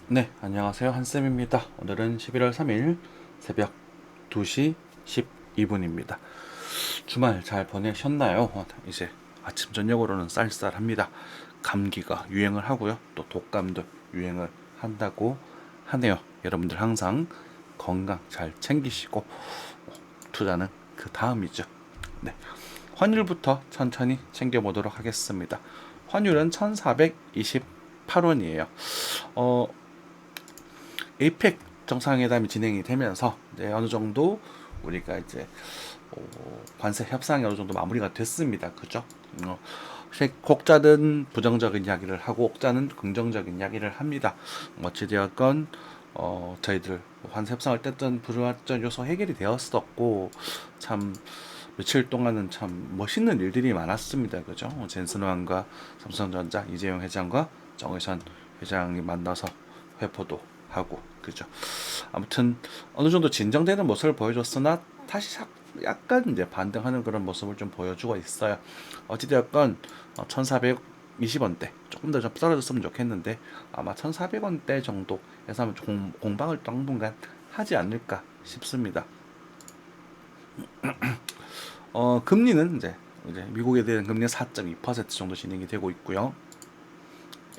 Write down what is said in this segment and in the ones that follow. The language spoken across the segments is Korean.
네, 안녕하세요. 한쌤입니다. 오늘은 11월 3일 새벽 2시 12분입니다. 주말 잘 보내셨나요? 이제 아침 저녁으로는 쌀쌀합니다. 감기가 유행을 하고요. 또 독감도 유행을 한다고 하네요. 여러분들 항상 건강 잘 챙기시고 투자는 그 다음이죠. 네. 환율부터 천천히 챙겨보도록 하겠습니다. 환율은 1428원이에요. 어, 에이펙 정상회담이 진행이 되면서 이제 어느 정도 우리가 이제 관세 협상이 어느 정도 마무리가 됐습니다. 그죠? 혹자는 부정적인 이야기를 하고 혹자는 긍정적인 이야기를 합니다. 어찌되었건 저희들 관세 협상을 뗐던 불확정 요소 해결이 되었었고 참 며칠 동안은 참 멋있는 일들이 많았습니다. 그죠? 젠슨 왕과 삼성전자 이재용 회장과 정의선 회장이 만나서 회포도 하고 그죠. 아무튼 어느 정도 진정되는 모습을 보여줬으나 다시 약간 이제 반등하는 그런 모습을 좀 보여주고 있어요. 어찌되었건 1420원대 조금 더 좀 떨어졌으면 좋겠는데 아마 1400원대 정도에서 공방을 당분간 하지 않을까 싶습니다. 금리는 이제 미국에 대한 금리는 4.2% 정도 진행이 되고 있고요.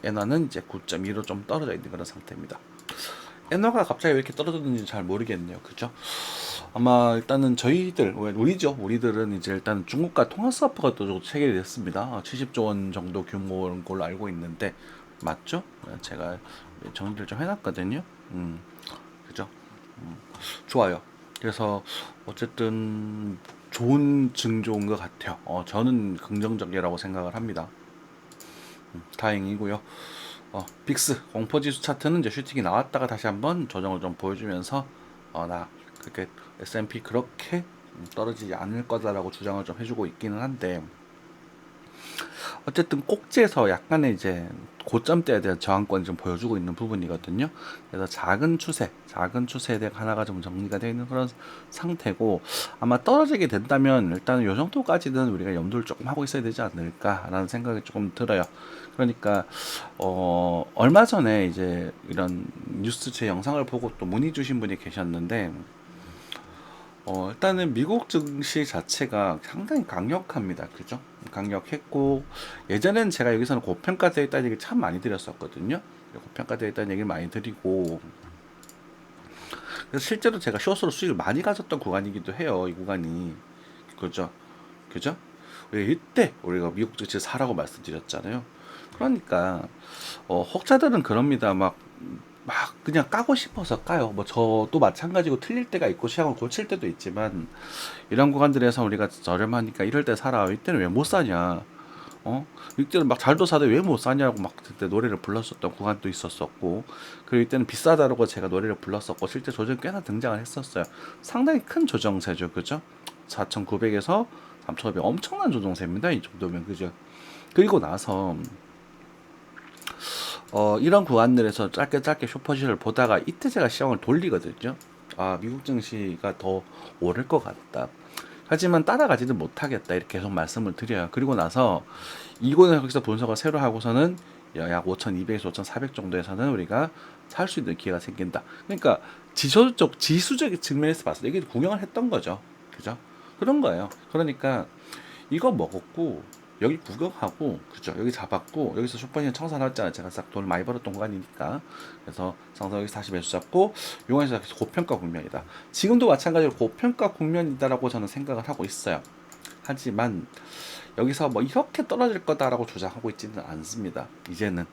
엔화는 이제 9.2로 좀 떨어져 있는 그런 상태입니다. 엔화가 갑자기 왜 이렇게 떨어졌는지 잘 모르겠네요. 그죠? 아마 일단은 저희들 우리들은 이제 일단 중국과 통화 스와프가 또 체결이 됐습니다. 70조 원 정도 규모인 걸로 알고 있는데 맞죠? 제가 정리를 좀 해놨거든요. 그죠? 좋아요. 그래서 어쨌든 좋은 징조인 것 같아요. 저는 긍정적이라고 생각을 합니다. 다행이고요. 빅스 공포지수 차트는 이제 슈팅이 나왔다가 다시 한번 조정을 좀 보여주면서 나 그렇게 S&P 그렇게 떨어지지 않을 거다라고 주장을 좀 해주고 있기는 한데 어쨌든 꼭지에서 약간의 이제 고점대에 대한 저항권을 좀 보여주고 있는 부분이거든요. 그래서 작은 추세에 대한 하나가 좀 정리가 되어 있는 그런 상태고 아마 떨어지게 된다면 일단 요 정도까지는 우리가 염두를 조금 하고 있어야 되지 않을까라는 생각이 조금 들어요. 그러니까 얼마 전에 이제 이런 뉴스 제 영상을 보고 또 문의 주신 분이 계셨는데 일단은 미국 증시 자체가 상당히 강력합니다. 그죠? 강력했고, 예전엔 제가 여기서는 고평가되어 있다는 얘기 참 많이 드렸었거든요. 고평가되어 있다는 얘기를 많이 드리고, 그래서 실제로 제가 숏으로 수익을 많이 가졌던 구간이기도 해요. 이 구간이. 그죠? 그죠? 이때 우리가 미국 증시 사라고 말씀드렸잖아요. 그러니까, 혹자들은 그럽니다. 막 그냥 까고 싶어서 까요. 뭐 저도 마찬가지고 틀릴 때가 있고 시장을 고칠 때도 있지만 이런 구간들에서 우리가 저렴하니까 이럴 때 사라. 이때는 왜 못 사냐? 이때는 막 잘도 사도 왜 못 사냐고 막 그때 노래를 불렀었던 구간도 있었었고 그리고 이때는 비싸다라고 제가 노래를 불렀었고 실제 조정 꽤나 등장을 했었어요. 상당히 큰 조정세죠, 그죠? 4,900에서 3,500 엄청난 조정세입니다. 이 정도면 그죠? 그리고 나서 이런 구간들에서 짧게 짧게 슈퍼시를 보다가 이때 제가 시장을 돌리거든요. 아, 미국 증시가 더 오를 것 같다. 하지만 따라가지는 못하겠다. 이렇게 계속 말씀을 드려요. 그리고 나서 이거는 거기서 분석을 새로 하고서는 약 5,200에서 5,400 정도에서는 우리가 살 수 있는 기회가 생긴다. 그러니까 지수적 측면에서 봤을 때 이게 구경을 했던 거죠. 그죠? 그런 거예요. 그러니까 이거 먹었고 여기 구경하고 그죠 여기 잡았고 여기서 슈퍼니어 청산했잖아요. 제가 싹 돈을 많이 벌었던 구간이니까 그래서 상상 여기서 다시 매수 잡고 용해서 고평가 국면이다. 지금도 마찬가지로 고평가 국면이다라고 저는 생각을 하고 있어요. 하지만 여기서 뭐 이렇게 떨어질 거다라고 주장하고 있지는 않습니다. 이제는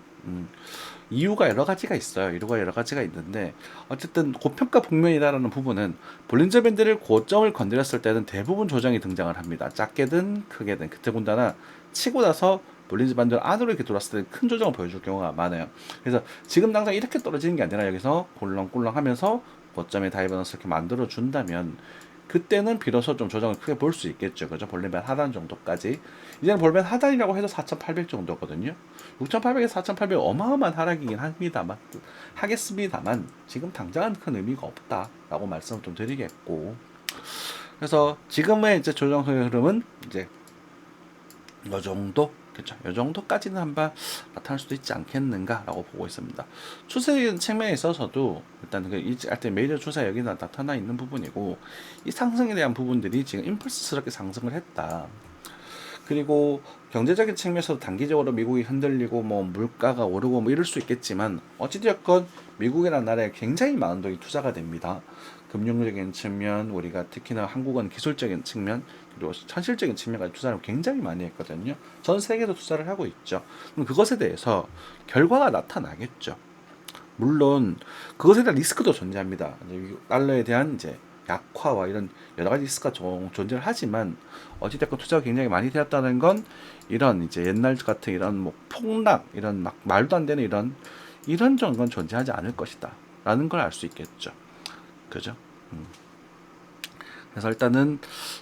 이유가 여러 가지가 있어요. 이유가 여러 가지가 있는데 어쨌든 고평가 국면이다라는 부분은 볼린저 밴드를 고점을 건드렸을 때는 대부분 조정이 등장을 합니다. 작게든 크게든 그때군다나 치고 나서 볼린저 밴드 안으로 이렇게 들어왔을 때 큰 조정을 보여줄 경우가 많아요. 그래서 지금 당장 이렇게 떨어지는 게 아니라 여기서 꿀렁꿀렁하면서 고점에 다이버넌스 이렇게 만들어 준다면 그때는 비로소 좀 조정을 크게 볼 수 있겠죠. 그죠? 볼리면 하단 정도까지. 이제는 볼리면 하단이라고 해도 4,800 정도거든요. 6,800에서 4,800 어마어마한 하락이긴 합니다만, 하겠습니다만, 지금 당장은 큰 의미가 없다라고 말씀을 좀 드리겠고. 그래서 지금의 이제 조정의 흐름은 이제 이 정도 그렇죠. 이 정도까지는 한번 나타날 수도 있지 않겠는가라고 보고 있습니다. 추세 측면에 있어서도 일단 그 일때 메이저 추세 여기 나타나 있는 부분이고 이 상승에 대한 부분들이 지금 임펄스스럽게 상승을 했다. 그리고 경제적인 측면에서 단기적으로 미국이 흔들리고 뭐 물가가 오르고 뭐 이럴 수 있겠지만 어찌되었건 미국이라는 나라에 굉장히 많은 돈이 투자가 됩니다. 금융적인 측면, 우리가 특히나 한국은 기술적인 측면, 그리고 현실적인 측면까지 투자를 굉장히 많이 했거든요. 전 세계도 투자를 하고 있죠. 그럼 그것에 대해서 결과가 나타나겠죠. 물론 그것에 대한 리스크도 존재합니다. 이제 달러에 대한 이제 약화와 이런 여러 가지 리스크가 존재를 하지만 어찌됐건 투자가 굉장히 많이 되었다는 건 이런 이제 옛날 같은 이런 뭐 폭락 이런 막 말도 안 되는 이런 정도는 존재하지 않을 것이다라는 걸 알 수 있겠죠. 그죠? 그래서 일단은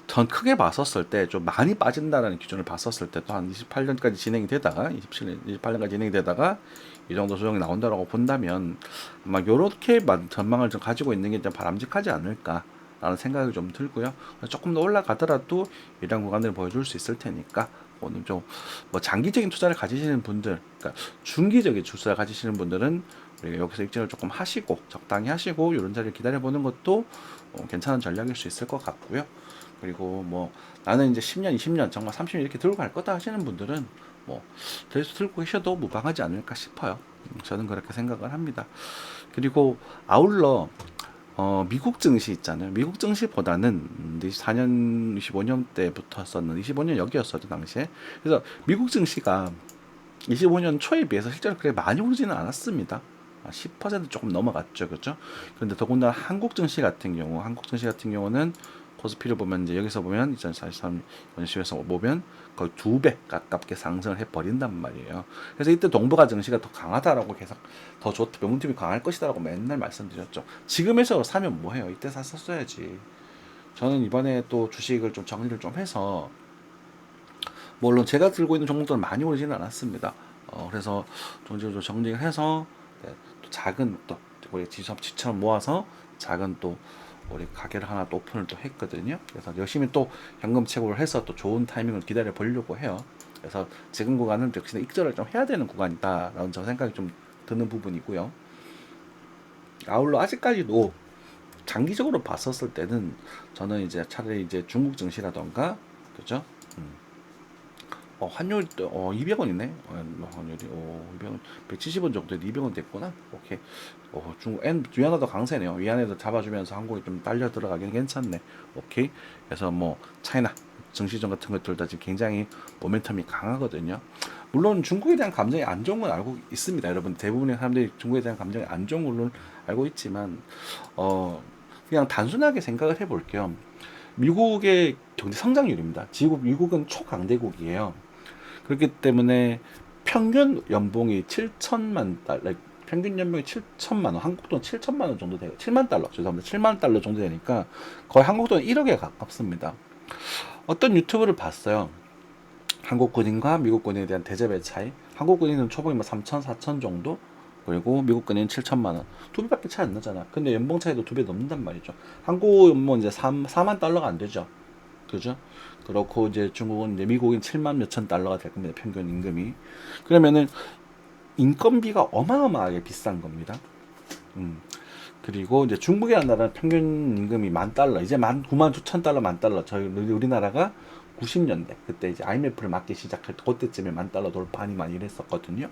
전 크게 봤었을 때 좀 많이 빠진다는 기준을 봤었을 때 또 한 28년까지 진행이 되다가 27년, 28년까지 진행이 되다가 이 정도 조정이 나온다라고 본다면 아마 요렇게 전망을 좀 가지고 있는 게 좀 바람직하지 않을까라는 생각이 좀 들고요. 조금 더 올라가더라도 이런 구간을 보여줄 수 있을 테니까 오늘 좀 뭐 장기적인 투자를 가지시는 분들, 그러니까 중기적인 투자를 가지시는 분들은 우리가 여기서 익진을 조금 하시고 적당히 하시고 이런 자리를 기다려보는 것도 괜찮은 전략일 수 있을 것 같고요. 그리고 뭐 나는 이제 10년, 20년, 정말 30년 이렇게 들고 갈 거다 하시는 분들은 뭐 계속 들고 계셔도 무방하지 않을까 싶어요. 저는 그렇게 생각을 합니다. 그리고 아울러 미국 증시 있잖아요. 미국 증시보다는 24년, 25년 때부터 썼는 25년 여기였어도 당시에. 그래서 미국 증시가 25년 초에 비해서 실제로 그렇게 많이 오르지는 않았습니다. 10% 조금 넘어갔죠, 그렇죠? 그런데 더군다나 한국 증시 같은 경우는 코스피를 보면 이제 여기서 보면 2043년 10에서 보면 거의 2배 가깝게 상승을 해버린단 말이에요. 그래서 이때 동북아 증시가 더 강하다라고 계속 더 좋다, 명분팀이 강할 것이다라고 맨날 말씀드렸죠. 지금에서 사면 뭐해요? 이때 샀었어야지. 저는 이번에 또 주식을 좀 정리를 좀 해서 물론 제가 들고 있는 종목들은 많이 오르지는 않았습니다. 그래서 종목을 정리를 해서 네, 또 작은 또 우리 지처럼 모아서 작은 또 우리 가게를 하나 또 오픈을 또 했거든요. 그래서 열심히 또 현금 채굴을 해서 또 좋은 타이밍을 기다려 보려고 해요. 그래서 지금 구간은 역시나 익절을 좀 해야 되는 구간이다라는 저 생각이 좀 드는 부분이고요. 아울러 아직까지도 장기적으로 봤었을 때는 저는 이제 차라리 이제 중국 증시라던가 그죠? 환율 200원이네. 환율이 200원, 170원 정도에 200원 됐구나. 오케이. 중국 위안화도 강세네요. 위안화도 잡아주면서 한국이 좀 딸려 들어가긴 괜찮네. 오케이. 그래서 뭐 차이나 증시전 같은 것들 다 지금 굉장히 모멘텀이 강하거든요. 물론 중국에 대한 감정이 안 좋은 건 알고 있습니다. 여러분 대부분의 사람들이 중국에 대한 감정이 안 좋은 걸로 알고 있지만 그냥 단순하게 생각을 해볼게요. 미국의 경제 성장률입니다. 미국은 초강대국이에요. 그렇기 때문에 평균 연봉이 7천만 달러, 평균 연봉이 7천만 원, 한국 돈 7천만 원 정도 돼요. 7만 달러, 죄송합니다. 7만 달러 정도 되니까 거의 한국 돈 1억에 가깝습니다. 어떤 유튜브를 봤어요. 한국 군인과 미국 군인에 대한 대접의 차이. 한국 군인은 초봉이 뭐 3천, 4천 정도. 그리고 미국 군인은 7천만 원. 두 배밖에 차이 안 나잖아. 근데 연봉 차이도 두 배 넘는단 말이죠. 한국 연봉 이제 4만 달러가 안 되죠. 그죠? 그렇고 이제 중국은 이제 미국인 7만 몇천 달러가 될 겁니다. 평균 임금이. 그러면은 인건비가 어마어마하게 비싼 겁니다. 그리고 이제 중국이라는 나라는 평균 임금이 10,000달러, 이제 99,900달러, 10,000달러. 저희 우리나라가 90년대 그때 이제 IMF를 맞기 시작할 때 그때쯤에 10,000달러 돌파하니 많이 이랬었거든요.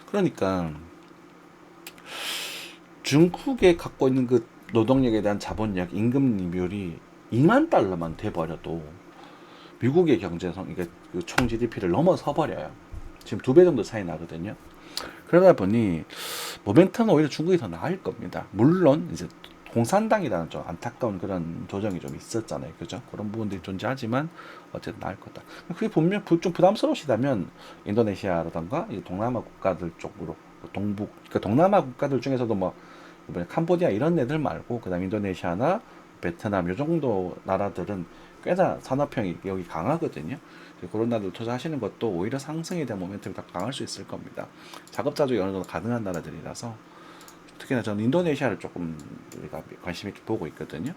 그러니까 중국에 갖고 있는 그 노동력에 대한 자본력, 임금 비율이 2만 달러만 돼버려도 미국의 경제성, 이게 총 GDP를 넘어서 버려요. 지금 2배 정도 차이 나거든요. 그러다 보니 모멘텀은 오히려 중국이 더 나을 겁니다. 물론 이제 공산당이라는 좀 안타까운 그런 조정이 좀 있었잖아요. 그죠? 그런 부분들이 존재하지만 어쨌든 나을 거다. 그게 분명 좀 부담스러우시다면 인도네시아라던가 동남아 국가들 쪽으로 동북, 그러니까 동남아 국가들 중에서도 뭐 이번에 캄보디아 이런 애들 말고 그다음 인도네시아나 베트남 요 정도 나라들은 꽤나 산업형이 여기 강하거든요. 그런 나라들 투자하시는 것도 오히려 상승에 대한 모멘텀이 더 강할 수 있을 겁니다. 자급자족이 어느 정도 가능한 나라들이라서 특히나 저는 인도네시아를 조금 우리가 관심 있게 보고 있거든요.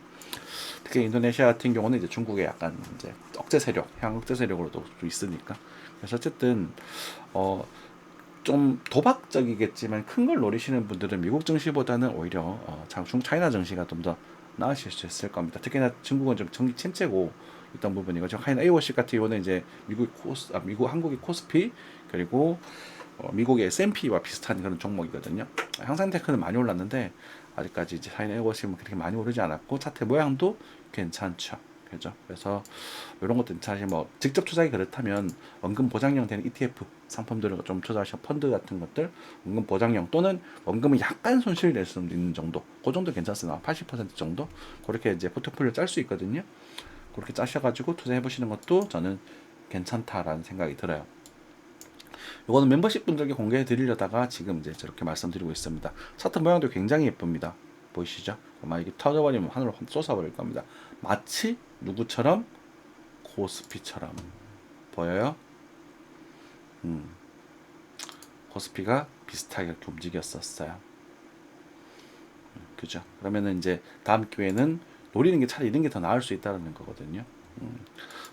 특히 인도네시아 같은 경우는 이제 중국의 약간 이제 억제 세력, 향 억제 세력으로도 있으니까 그래서 어쨌든 좀 도박적이겠지만 큰 걸 노리시는 분들은 미국 증시보다는 오히려 차이나 증시가 좀 더 나으실 수 있을 겁니다. 특히나 중국은 좀 정기 침체고 있던 부분이고, 차이나 A50 같은 경우는 이제 미국 한국의 코스피, 그리고 미국의 S&P와 비슷한 그런 종목이거든요. 향상테크는 많이 올랐는데 아직까지 이제 차이나 A50은 그렇게 많이 오르지 않았고, 차트 모양도 괜찮죠. 그죠? 그래서 이런 것들 사실 뭐 직접 투자하기 그렇다면 원금 보장형 되는 ETF 상품들을 좀 투자하셔, 펀드 같은 것들 원금 보장형 또는 원금은 약간 손실 낼 수 있는 정도, 그 정도 괜찮습니다. 80% 정도 그렇게 이제 포트폴리오 짤 수 있거든요. 그렇게 짜셔가지고 투자해 보시는 것도 저는 괜찮다라는 생각이 들어요. 이거는 멤버십 분들께 공개해 드리려다가 지금 이제 저렇게 말씀드리고 있습니다. 차트 모양도 굉장히 예쁩니다. 보이시죠? 아마 이게 터져버리면 하늘로 쏟아버릴 겁니다. 마치 누구처럼? 코스피처럼 보여요? 코스피가 비슷하게 이렇게 움직였었어요. 그죠? 그러면은 이제 다음 기회에는 노리는 게 차라리 이런 게 더 나을 수 있다는 거거든요.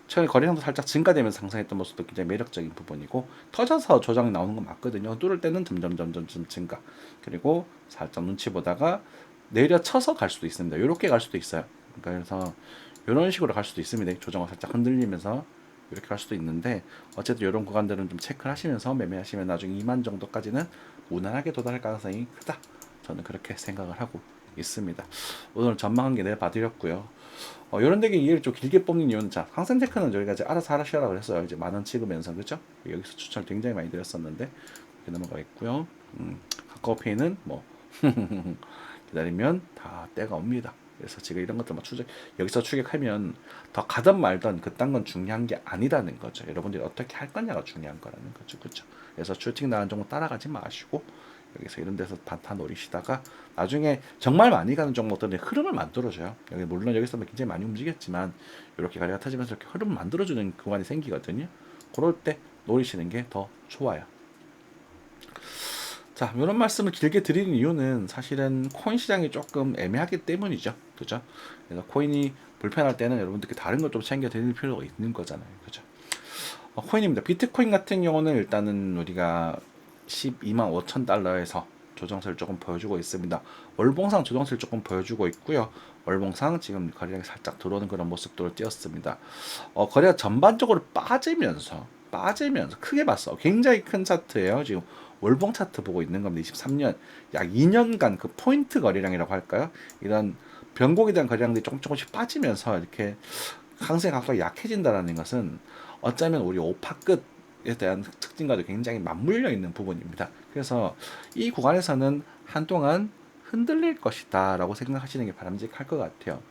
최근에 거래량도 살짝 증가되면서 상승했던 모습도 굉장히 매력적인 부분이고, 터져서 조정이 나오는 건 맞거든요. 뚫을 때는 점점 증가, 그리고 살짝 눈치 보다가 내려쳐서 갈 수도 있습니다. 이렇게 갈 수도 있어요. 그래서 이런 식으로 갈 수도 있습니다. 조정을 살짝 흔들리면서 이렇게 갈 수도 있는데, 어쨌든 이런 구간들은 좀 체크를 하시면서 매매하시면 나중에 2만 정도까지는 무난하게 도달할 가능성이 크다, 저는 그렇게 생각을 하고 있습니다. 오늘 전망한 게 내봐드렸고요. 이런 데게 이해를 좀 길게 뽑는 이유는, 자, 항생테크는 저희가 이제 알아서 하시라고 그랬어요. 이제 10,000원 찍으면서, 그죠? 여기서 추천 굉장히 많이 드렸었는데 이렇게 넘어가겠고요. 카카오페이는 뭐 기다리면 다 때가 옵니다. 그래서 지금 이런 것들 막 여기서 추격하면 더 가든 말든 그딴 건 중요한 게 아니라는 거죠. 여러분들이 어떻게 할 거냐가 중요한 거라는 거죠. 그렇죠? 그래서 슈팅 나간 종목 따라가지 마시고 여기서 이런 데서 반타 노리시다가 나중에 정말 많이 가는 종목들은 흐름을 만들어줘요. 여기 물론 여기서 굉장히 많이 움직였지만 이렇게 가리가 터지면서 이렇게 흐름을 만들어주는 구간이 생기거든요. 그럴 때 노리시는 게 더 좋아요. 자, 이런 말씀을 길게 드리는 이유는 사실은 코인 시장이 조금 애매하기 때문이죠. 그죠? 그래서 코인이 불편할 때는 여러분들께 다른 걸 좀 챙겨 드릴 필요가 있는 거잖아요. 그죠? 코인입니다. 비트코인 같은 경우는 일단은 우리가 12만 5천 달러에서 조정세를 조금 보여주고 있습니다. 월봉상 조정세를 조금 보여주고 있고요. 월봉상 지금 거래량이 살짝 들어오는 그런 모습들을 띄었습니다. 거래가 전반적으로 빠지면서 크게 봤어. 굉장히 큰 차트예요. 지금 월봉 차트 보고 있는 겁니다. 23년 약 2년간 그 포인트 거래량이라고 할까요? 이런 변곡에 대한 거래량들이 조금씩 빠지면서 이렇게 강세가 각각 약해진다라는 것은 어쩌면 우리 오파 끝에 대한 특징과도 굉장히 맞물려 있는 부분입니다. 그래서 이 구간에서는 한동안 흔들릴 것이다 라고 생각하시는 게 바람직할 것 같아요.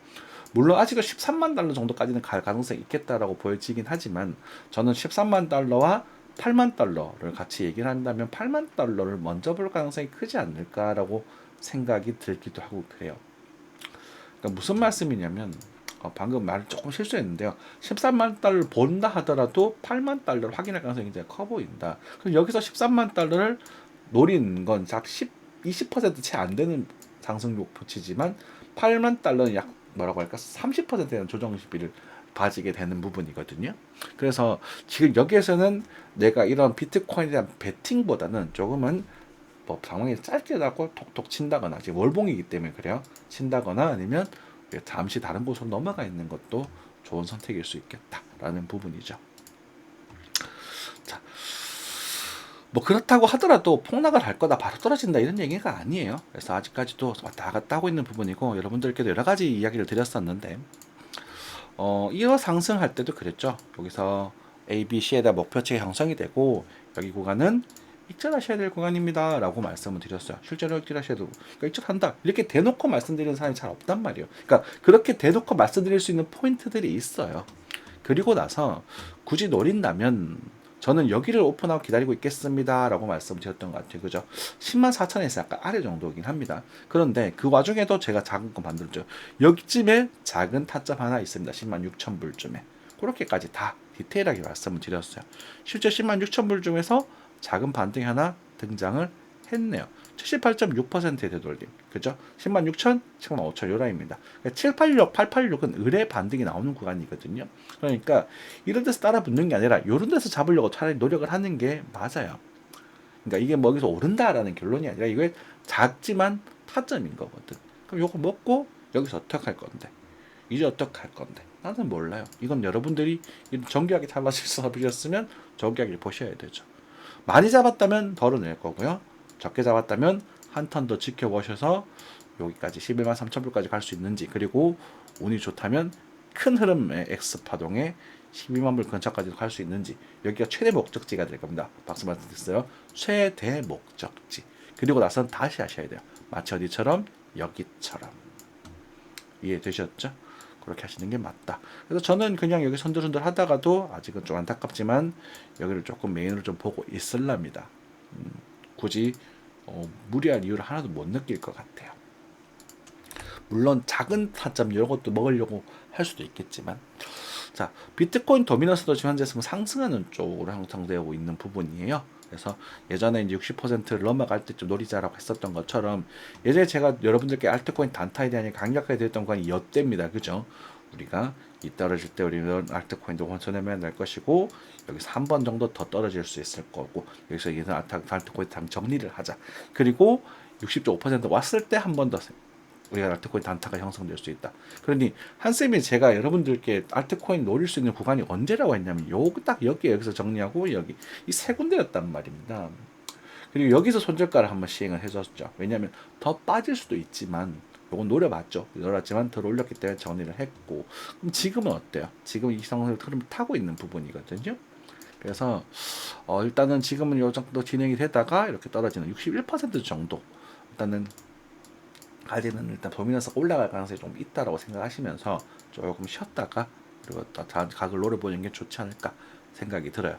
물론 아직은 13만 달러 정도까지는 갈 가능성이 있겠다라고 보여지긴 하지만, 저는 13만 달러와 8만 달러를 같이 얘기를 한다면 8만 달러를 먼저 볼 가능성이 크지 않을까라고 생각이 들기도 하고 그래요. 그러니까 무슨 말씀이냐면, 방금 말을 조금 실수했는데요. 13만 달러를 본다 하더라도 8만 달러를 확인할 가능성이 굉장히 커 보인다. 그럼 여기서 13만 달러를 노린 건 약 20%채 안 되는 상승 목표치지만 8만 달러는 약 뭐라고 할까 30%에 대한 조정 시비를 가지게 되는 부분이거든요. 그래서 지금 여기에서는 내가 이런 비트코인에 대한 베팅보다는 조금은 뭐 상황이 짧게 나고 톡톡 친다거나, 지금 월봉이기 때문에 그래요. 친다거나 아니면 잠시 다른 곳으로 넘어가 있는 것도 좋은 선택일 수 있겠다라는 부분이죠. 자, 뭐 그렇다고 하더라도 폭락을 할 거다, 바로 떨어진다 이런 얘기가 아니에요. 그래서 아직까지도 왔다 갔다 하고 있는 부분이고, 여러분들께도 여러 가지 이야기를 드렸었는데, 이어 상승할 때도 그랬죠. 여기서 A, B, C에 대한 목표치 형성이 되고, 여기 구간은 익절하셔야 될 구간입니다 라고 말씀을 드렸어요. 실제로 익절하셔야 되고, 그러니까 익절한다 이렇게 대놓고 말씀드리는 사람이 잘 없단 말이에요. 그러니까 그렇게 대놓고 말씀드릴 수 있는 포인트들이 있어요. 그리고 나서 굳이 노린다면 저는 여기를 오픈하고 기다리고 있겠습니다 라고 말씀드렸던 것 같아요. 그죠? 10만 4천에서 약간 아래 정도이긴 합니다. 그런데 그 와중에도 제가 작은 거 만들었죠. 여기쯤에 작은 타점 하나 있습니다. 10만 6천 불쯤에. 그렇게까지 다 디테일하게 말씀을 드렸어요. 실제 10만 6천 불 중에서 작은 반등이 하나 등장을 했네요. 78.6%의 되돌림. 그죠? 106,000, 105,000 요 라인입니다. 786, 886은 의뢰 반등이 나오는 구간이거든요. 그러니까 이런 데서 따라 붙는 게 아니라 이런 데서 잡으려고 차라리 노력을 하는 게 맞아요. 그러니까 이게 뭐 여기서 오른다라는 결론이 아니라 이게 작지만 타점인 거거든. 그럼 요거 먹고 여기서 어떻게 할 건데? 이제 어떻게 할 건데? 나는 몰라요. 이건 여러분들이 정교하게 잡아서 잡으셨으면 정교하게 보셔야 되죠. 많이 잡았다면 덜어낼 거고요. 적게 잡았다면 한 턴 더 지켜보셔서 여기까지 11만 3천 불까지 갈 수 있는지, 그리고 운이 좋다면 큰 흐름의 X 파동에 12만 불 근처까지 갈 수 있는지, 여기가 최대 목적지가 될 겁니다. 박수 말씀드렸어요. 최대 목적지. 그리고 나선 다시 하셔야 돼요. 마치 어디처럼? 여기처럼. 이해되셨죠? 그렇게 하시는 게 맞다. 그래서 저는 그냥 여기 선들선들 하다가도 아직은 좀 안타깝지만 여기를 조금 메인으로 좀 보고 있을랍니다. 굳이 무리할 이유를 하나도 못 느낄 것 같아요. 물론 작은 타점 이런 것도 먹으려고 할 수도 있겠지만, 자, 비트코인 도미넌스도 지금 현재 상승하는 쪽으로 형성되고 있는 부분이에요. 그래서 예전에 이제 60%를 넘어갈 때좀 노리자라고 했었던 것처럼, 예전에 제가 여러분들께 알트코인 단타에 대한 강력하게 드렸던 건 이때입니다. 그죠? 우리가 이 떨어질 때 우리는 알트코인도 손해면 될 것이고, 여기서 한 번 정도 더 떨어질 수 있을 거고, 여기서 이제 알트코인 당 정리를 하자. 그리고 60.5% 왔을 때 한 번 더 우리가 알트코인 단타가 형성될 수 있다. 그러니 한쌤이 제가 여러분들께 알트코인 노릴 수 있는 구간이 언제라고 했냐면 딱 여기서 정리하고 여기 이 세 군데였단 말입니다. 그리고 여기서 손절가를 한번 시행을 해줬죠. 왜냐하면 더 빠질 수도 있지만 요건 노려봤죠. 노렸지만 더 올렸기 때문에 정리를 했고, 그럼 지금은 어때요? 지금 이 상승 흐름을 타고 있는 부분이거든요. 그래서 일단은 지금은 요 정도 진행이 되다가 이렇게 떨어지는 61% 정도 일단은 까지는 일단 도미넌스가 올라갈 가능성이 좀 있다라고 생각하시면서 조금 쉬었다가 그리고 또 다음 각을 노려보는 게 좋지 않을까 생각이 들어요.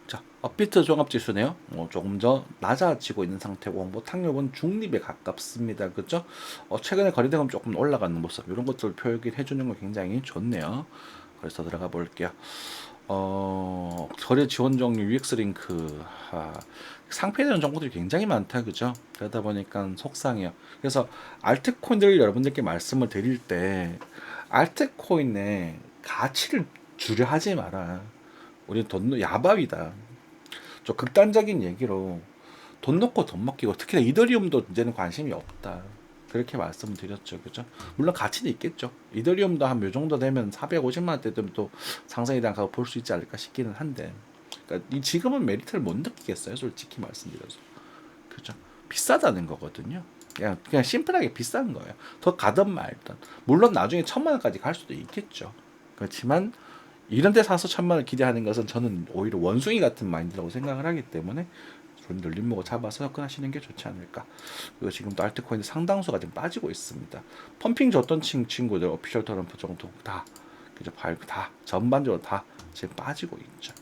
자, 업비트 종합지수네요. 조금 더 낮아지고 있는 상태고, 탕력은 중립에 가깝습니다. 그죠? 최근에 거래대금 조금 올라가는 모습, 이런 것들을 표기해 주는 거 굉장히 좋네요. 그래서 들어가 볼게요. 거래 지원 종류 UX 링크, 상패되는 정보들이 굉장히 많다, 그죠? 그러다 보니까 속상해요. 그래서 알트코인들 여러분들께 말씀을 드릴 때 알트코인의 가치를 주려 하지 마라. 우리 돈 야밥이다. 좀 극단적인 얘기로 돈 넣고 돈 먹기고, 특히나 이더리움도 이제는 관심이 없다. 그렇게 말씀을 드렸죠. 그죠? 물론 가치는 있겠죠. 이더리움도 한 요 정도 되면 450만 원대 되면 또 상승에 대한 가격 볼 수 있지 않을까 싶기는 한데, 그러니까 지금은 메리트를 못 느끼겠어요. 솔직히 말씀드려서. 그죠? 비싸다는 거거든요. 그냥 심플하게 비싼 거예요. 더 가든 말든. 물론 나중에 1,000만 원까지 갈 수도 있겠죠. 그렇지만 이런 데 사서 1,000만 원 기대하는 것은 저는 오히려 원숭이 같은 마인드라고 생각을 하기 때문에 좀 늘림목을 잡아서 접근하시는 게 좋지 않을까. 그리고 지금도 알트코인의 상당수가 지금 빠지고 있습니다. 펌핑 줬던 친구들 오피셜 트럼프 정도 다, 그죠? 다 전반적으로 다 지금 빠지고 있죠.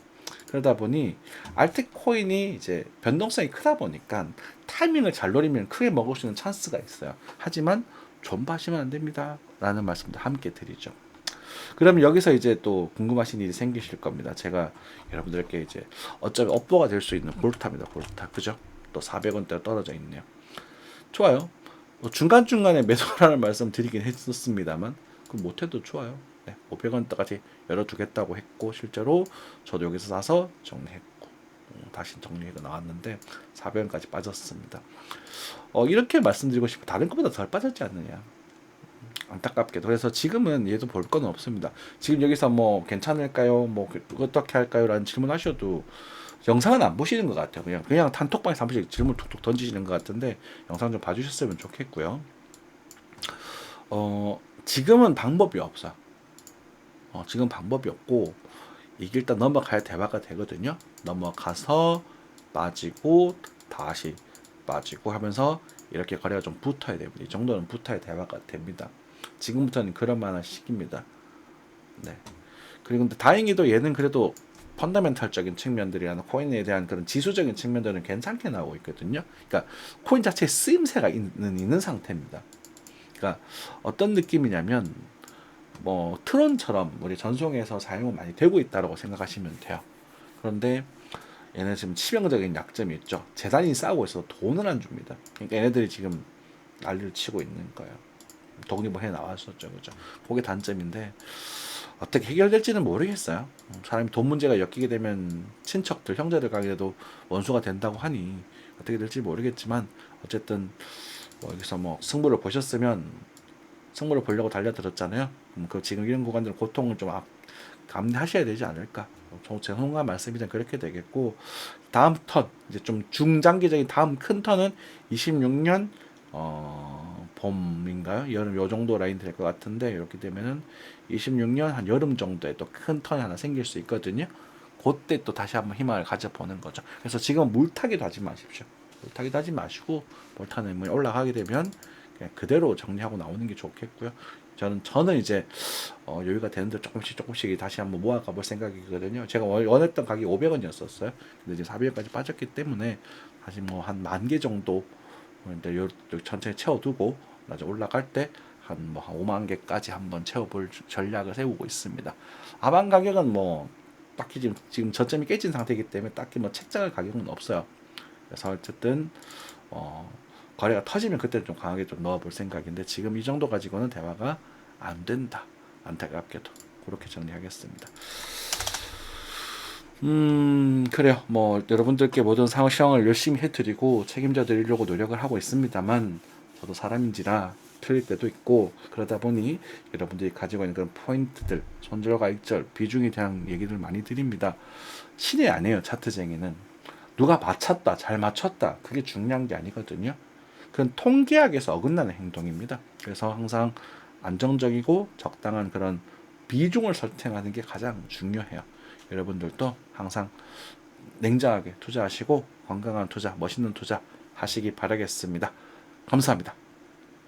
그러다 보니 알트코인이 이제 변동성이 크다 보니까 타이밍을 잘 노리면 크게 먹을 수 있는 찬스가 있어요. 하지만 존버하시면 안 됩니다. 라는 말씀도 함께 드리죠. 그러면 여기서 이제 또 궁금하신 일이 생기실 겁니다. 제가 여러분들께 이제 어쩌면 업보가 될 수 있는 볼타입니다. 볼타. 그죠? 또 400원대가 떨어져 있네요. 좋아요. 중간중간에 매도라는 말씀 드리긴 했었습니다만, 그럼 못해도 좋아요. 네, 500원대까지 열어두겠다고 했고, 실제로 저도 여기서 사서 정리했고, 다시 정리해서 나왔는데 400원까지 빠졌습니다. 이렇게 말씀드리고 싶고, 다른 것보다 덜 빠졌지 않느냐. 안타깝게도. 그래서 지금은 얘도 볼 건 없습니다. 지금 여기서 뭐 괜찮을까요? 뭐 어떻게 할까요? 라는 질문 하셔도 영상은 안 보시는 것 같아요. 그냥 단톡방에서 한 번씩 질문 툭툭 던지시는 것 같은데, 영상 좀 봐주셨으면 좋겠고요. 지금은 방법이 없어. 지금 방법이 없고, 이게 일단 넘어가야 대화가 되거든요. 넘어가서 빠지고 다시 빠지고 하면서 이렇게 거래가 좀 붙어야 됩니다. 이 정도는 붙어야 대화가 됩니다. 지금부터는 그런 만한 시기입니다. 네. 그리고 근데 다행히도 얘는 그래도 펀더멘탈적인 측면들이나 코인에 대한 그런 지수적인 측면들은 괜찮게 나오고 있거든요. 그러니까 코인 자체에 쓰임새가 있는 상태입니다. 그러니까 어떤 느낌이냐면 뭐 트론처럼 우리 전송에서 사용은 많이 되고 있다고 생각하시면 돼요. 그런데 얘네 지금 치명적인 약점이 있죠. 재단이 싸우고 있어서 돈을 안 줍니다. 그러니까 얘네들이 지금 난리를 치고 있는 거예요. 독립을 해 나왔었죠, 그죠? 그게 단점인데 어떻게 해결될지는 모르겠어요. 사람이 돈 문제가 엮이게 되면 친척들, 형제들 간에도 원수가 된다고 하니 어떻게 될지 모르겠지만 어쨌든 뭐 여기서 뭐 승부를 보셨으면 승부를 보려고 달려들었잖아요. 그 지금 이런 구간들 고통을 좀 감내하셔야 되지 않을까. 제 성공한 말씀이든 그렇게 되겠고 다음 턴 이제 좀 중장기적인 다음 큰 턴은 26년 봄인가요? 여름 요 정도 라인 될 것 같은데 이렇게 되면은 26년 한 여름 정도에 또 큰 턴이 하나 생길 수 있거든요. 그때 또 다시 한번 희망을 가져보는 거죠. 그래서 지금 물타기도 하지 마십시오. 물타기도 하지 마시고 물타는 뭐 올라가게 되면 그냥 그대로 정리하고 나오는 게 좋겠고요. 저는 이제 여유가 되는데 조금씩 다시 한번 모아가 볼 생각이거든요. 제가 원했던 가격이 500원이었었어요. 근데 이제 400원까지 빠졌기 때문에 다시 뭐 한 10,000개 정도 이제 천천히 채워두고 나중에 올라갈 때 한 뭐 한 5만 개까지 한번 채워볼 전략을 세우고 있습니다. 아반 가격은 뭐 딱히 지금 저점이 깨진 상태이기 때문에 딱히 뭐 책정할 가격은 없어요. 그래서 어쨌든 어, 거래가 터지면 그때 좀 강하게 좀 넣어볼 생각인데 지금 이 정도 가지고는 대화가 안 된다. 안타깝게도 그렇게 정리하겠습니다. 그래요. 뭐 여러분들께 모든 상황 시황을 열심히 해드리고 책임져 드리려고 노력을 하고 있습니다만 저도 사람인지라 틀릴 때도 있고 그러다 보니 여러분들이 가지고 있는 그런 포인트들, 손절과 익절, 비중에 대한 얘기를 많이 드립니다. 신이 아니에요. 차트쟁이는 누가 맞췄다, 잘 맞췄다 그게 중요한 게 아니거든요. 그건 통계학에서 어긋나는 행동입니다. 그래서 항상 안정적이고 적당한 그런 비중을 설정하는 게 가장 중요해요. 여러분들도 항상 냉정하게 투자하시고 건강한 투자, 멋있는 투자 하시기 바라겠습니다. 감사합니다.